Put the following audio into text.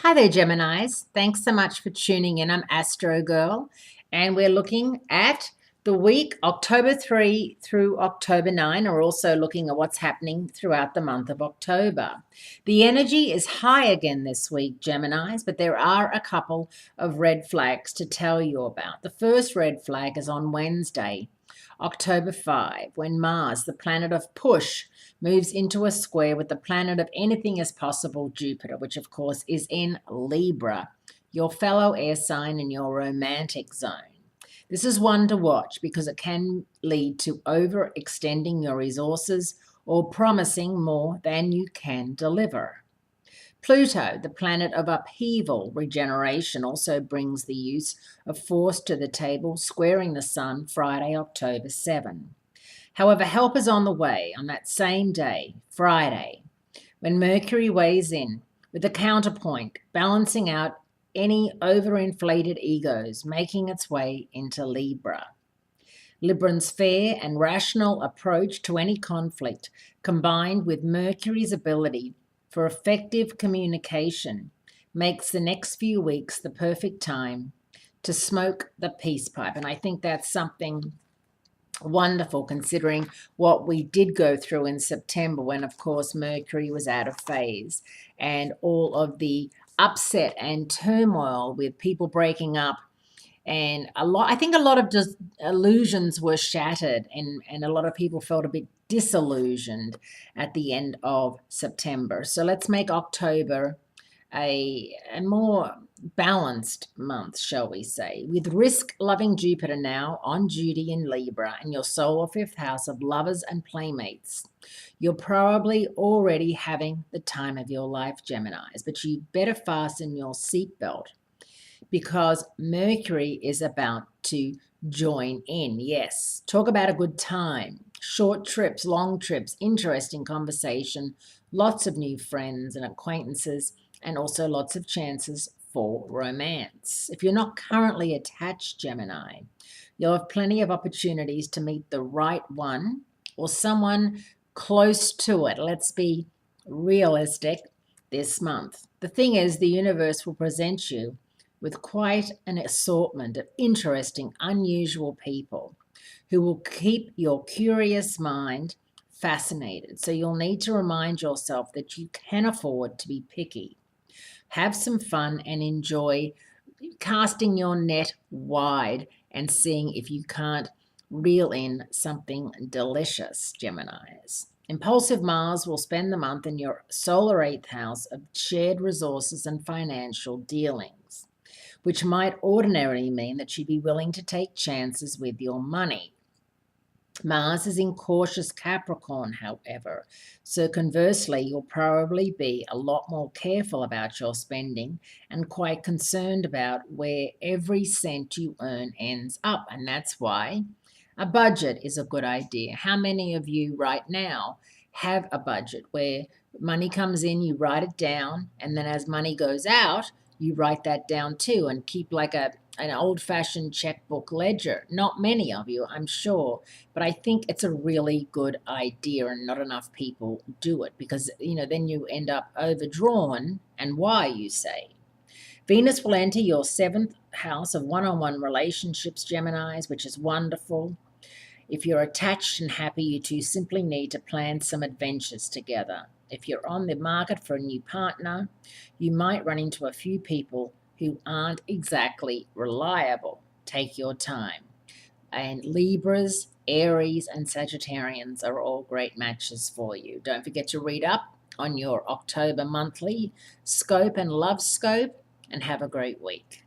Hi there, Geminis. Thanks so much for tuning in. I'm Astrogirl, and we're looking at the week October 3 through October 9. We're also looking at what's happening throughout the month of October. The energy is high again this week, Geminis, but there are a couple of red flags to tell you about. The first red flag is on Wednesday, October 5, when Mars, the planet of push, moves into a square with the planet of anything is possible, Jupiter, which of course is in Libra, your fellow air sign in your romantic zone. This is one to watch because it can lead to overextending your resources or promising more than you can deliver. Pluto, the planet of upheaval, regeneration, also brings the use of force to the table, squaring the Sun Friday, October 7. However, help is on the way on that same day, Friday, when Mercury weighs in with a counterpoint, balancing out any overinflated egos, making its way into Libra. Librans' fair and rational approach to any conflict, combined with Mercury's ability for effective communication, makes the next few weeks the perfect time to smoke the peace pipe. And I think that's something wonderful considering what we did go through in September when, of course, Mercury was out of phase and all of the upset and turmoil with people breaking up. And I think a lot of just illusions were shattered, and a lot of people felt a bit disillusioned at the end of September. So let's make October a more balanced month, shall we say, with risk-loving Jupiter now on duty in Libra and your solar fifth house of lovers and playmates. You're probably already having the time of your life, Geminis, but you better fasten your seatbelt because Mercury is about to join in. Yes, talk about a good time. Short trips, long trips, interesting conversation, lots of new friends and acquaintances, and also lots of chances for romance. If you're not currently attached, Gemini, you'll have plenty of opportunities to meet the right one or someone close to it. Let's be realistic this month. The thing is, the universe will present you with quite an assortment of interesting, unusual people who will keep your curious mind fascinated. So you'll need to remind yourself that you can afford to be picky. Have some fun and enjoy casting your net wide and seeing if you can't reel in something delicious, Geminis. Impulsive Mars will spend the month in your solar eighth house of shared resources and financial dealings, which might ordinarily mean that you'd be willing to take chances with your money. Mars is in cautious Capricorn, however, so conversely, you'll probably be a lot more careful about your spending and quite concerned about where every cent you earn ends up. And that's why a budget is a good idea. How many of you right now have a budget where money comes in, you write it down, and then as money goes out, you write that down too and keep like an old-fashioned checkbook ledger? Not many of you, I'm sure, but I think it's a really good idea, and not enough people do it because, then you end up overdrawn. And why, you say? Venus will enter your seventh house of one-on-one relationships, Geminis, which is wonderful. If you're attached and happy, you two simply need to plan some adventures together. If you're on the market for a new partner, you might run into a few people who aren't exactly reliable. Take your time. And Libras, Aries, and Sagittarians are all great matches for you. Don't forget to read up on your October monthly scope and love scope, and have a great week.